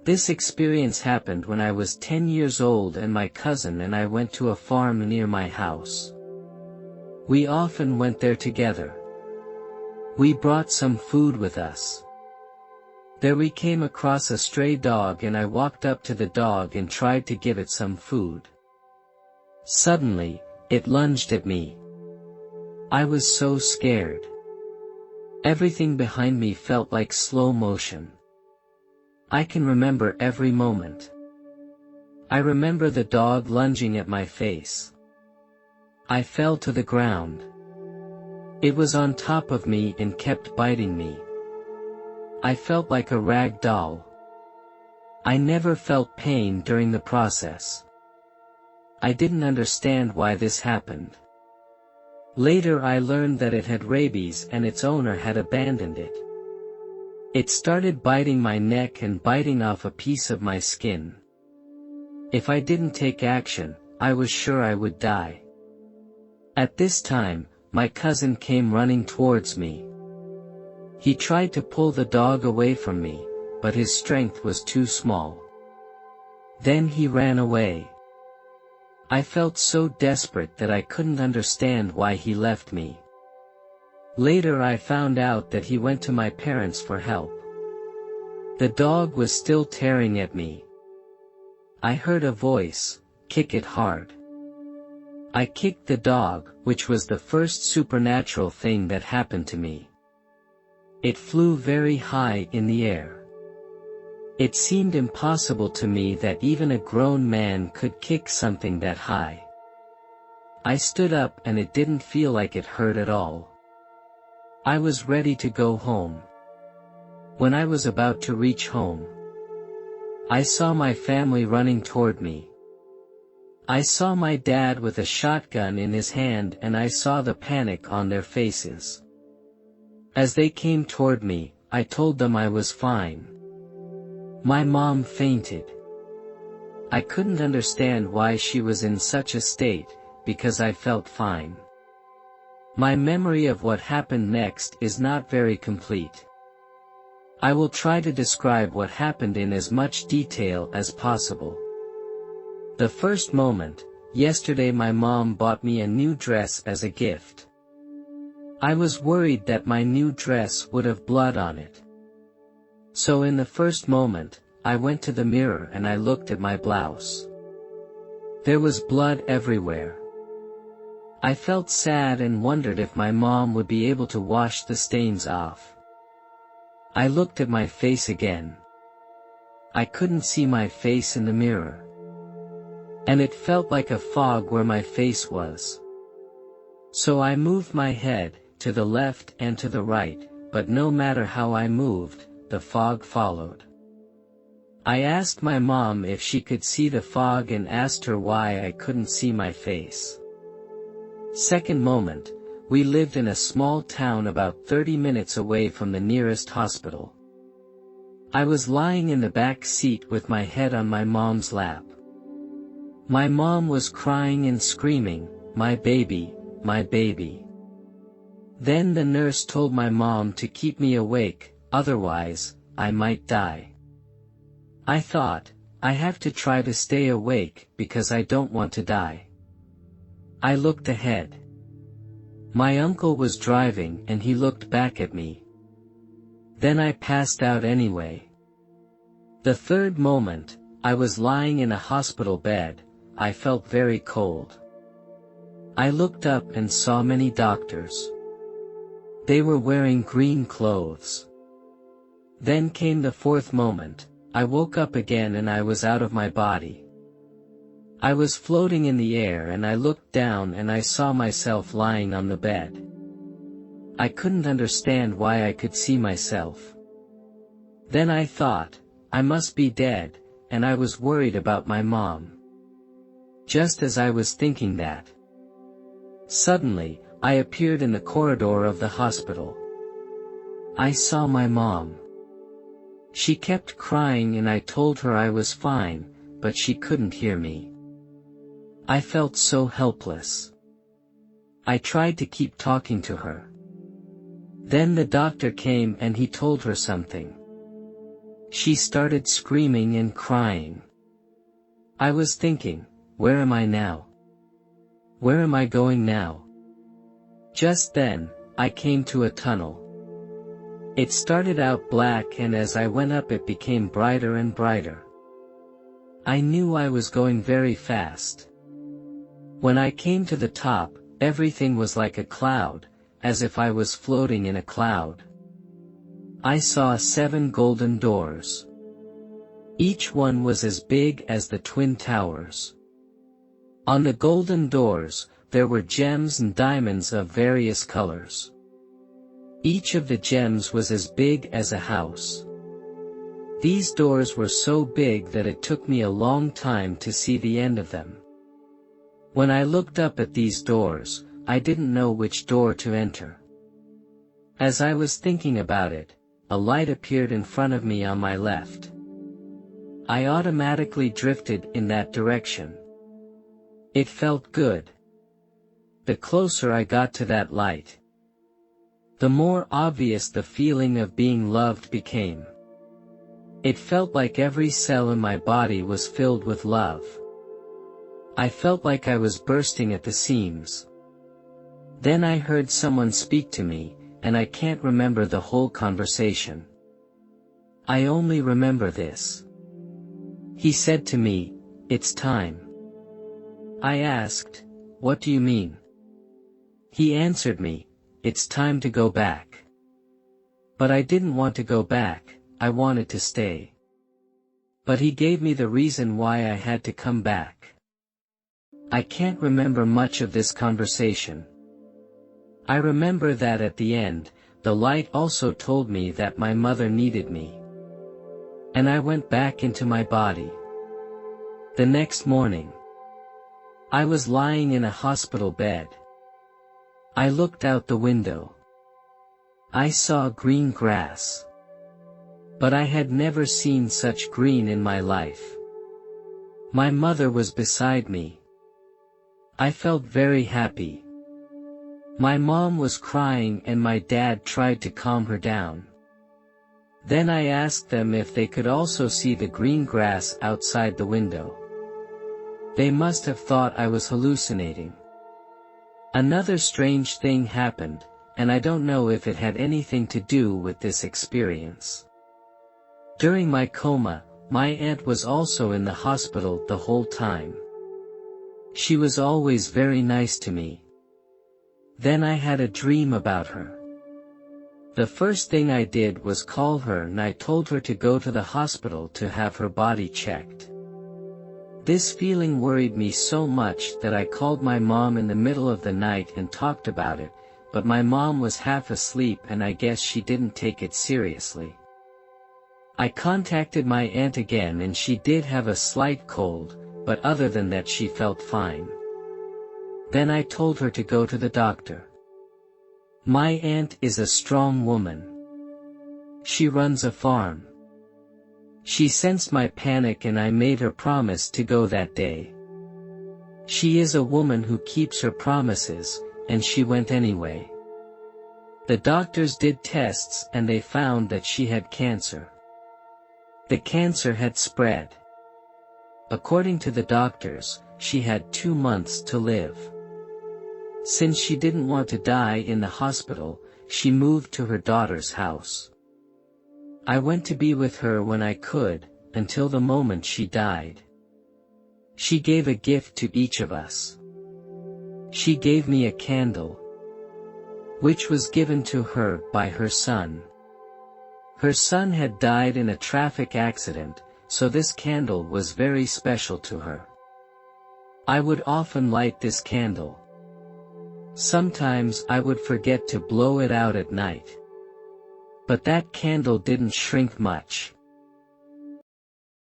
This experience happened when I was 10 years old and my cousin and I went to a farm near my house. We often went there together. We brought some food with us. There we came across a stray dog and I walked up to the dog and tried to give it some food. Suddenly, it lunged at me. I was so scared. Everything behind me felt like slow motion. I can remember every moment. I remember the dog lunging at my face. I fell to the ground. It was on top of me and kept biting me. I felt like a rag doll. I never felt pain during the process. I didn't understand why this happened. Later I learned that it had rabies and its owner had abandoned it. It started biting my neck and biting off a piece of my skin. If I didn't take action, I was sure I would die. At this time, my cousin came running towards me. He tried to pull the dog away from me, but his strength was too small. Then he ran away. I felt so desperate that I couldn't understand why he left me. Later I found out that he went to my parents for help. The dog was still tearing at me. I heard a voice, "Kick it hard." I kicked the dog, which was the first supernatural thing that happened to me. It flew very high in the air. It seemed impossible to me that even a grown man could kick something that high. I stood up and it didn't feel like it hurt at all. I was ready to go home. When I was about to reach home, I saw my family running toward me. I saw my dad with a shotgun in his hand and I saw the panic on their faces. As they came toward me, I told them I was fine. My mom fainted. I couldn't understand why she was in such a state, because I felt fine. My memory of what happened next is not very complete. I will try to describe what happened in as much detail as possible. The first moment, yesterday my mom bought me a new dress as a gift. I was worried that my new dress would have blood on it. So in the first moment, I went to the mirror and I looked at my blouse. There was blood everywhere. I felt sad and wondered if my mom would be able to wash the stains off. I looked at my face again. I couldn't see my face in the mirror. And it felt like a fog where my face was. So I moved my head, to the left and to the right, but no matter how I moved, the fog followed. I asked my mom if she could see the fog and asked her why I couldn't see my face. Second moment, we lived in a small town about 30 minutes away from the nearest hospital. I was lying in the back seat with my head on my mom's lap. My mom was crying and screaming, "My baby, my baby." Then the nurse told my mom to keep me awake, otherwise, I might die. I thought, I have to try to stay awake because I don't want to die. I looked ahead. My uncle was driving and he looked back at me. Then I passed out anyway. The third moment, I was lying in a hospital bed. I felt very cold. I looked up and saw many doctors. They were wearing green clothes. Then came the fourth moment. I woke up again and I was out of my body. I was floating in the air and I looked down and I saw myself lying on the bed. I couldn't understand why I could see myself. Then I thought, I must be dead, and I was worried about my mom. Just as I was thinking that, suddenly, I appeared in the corridor of the hospital. I saw my mom. She kept crying and I told her I was fine, but she couldn't hear me. I felt so helpless. I tried to keep talking to her. Then the doctor came and he told her something. She started screaming and crying. I was thinking, where am I now? Where am I going now? Just then, I came to a tunnel. It started out black, and as I went up it became brighter and brighter. I knew I was going very fast. When I came to the top, everything was like a cloud, as if I was floating in a cloud. I saw 7 golden doors. Each one was as big as the Twin Towers. On the golden doors, there were gems and diamonds of various colors. Each of the gems was as big as a house. These doors were so big that it took me a long time to see the end of them. When I looked up at these doors, I didn't know which door to enter. As I was thinking about it, a light appeared in front of me on my left. I automatically drifted in that direction. It felt good. The closer I got to that light, the more obvious the feeling of being loved became. It felt like every cell in my body was filled with love. I felt like I was bursting at the seams. Then I heard someone speak to me, and I can't remember the whole conversation. I only remember this. He said to me, "It's time." I asked, "What do you mean?" He answered me, "It's time to go back." But I didn't want to go back, I wanted to stay. But he gave me the reason why I had to come back. I can't remember much of this conversation. I remember that at the end, the light also told me that my mother needed me. And I went back into my body. The next morning, I was lying in a hospital bed. I looked out the window. I saw green grass. But I had never seen such green in my life. My mother was beside me. I felt very happy. My mom was crying and my dad tried to calm her down. Then I asked them if they could also see the green grass outside the window. They must have thought I was hallucinating. Another strange thing happened, and I don't know if it had anything to do with this experience. During my coma, my aunt was also in the hospital the whole time. She was always very nice to me. Then I had a dream about her. The first thing I did was call her and I told her to go to the hospital to have her body checked. This feeling worried me so much that I called my mom in the middle of the night and talked about it, but my mom was half asleep and I guess she didn't take it seriously. I contacted my aunt again and she did have a slight cold, but other than that she felt fine. Then I told her to go to the doctor. My aunt is a strong woman. She runs a farm. She sensed my panic and I made her promise to go that day. She is a woman who keeps her promises, and she went anyway. The doctors did tests and they found that she had cancer. The cancer had spread. According to the doctors, she had 2 months to live. Since she didn't want to die in the hospital, she moved to her daughter's house. I went to be with her when I could, until the moment she died. She gave a gift to each of us. She gave me a candle, which was given to her by her son. Her son had died in a traffic accident, so this candle was very special to her. I would often light this candle. Sometimes I would forget to blow it out at night. But that candle didn't shrink much.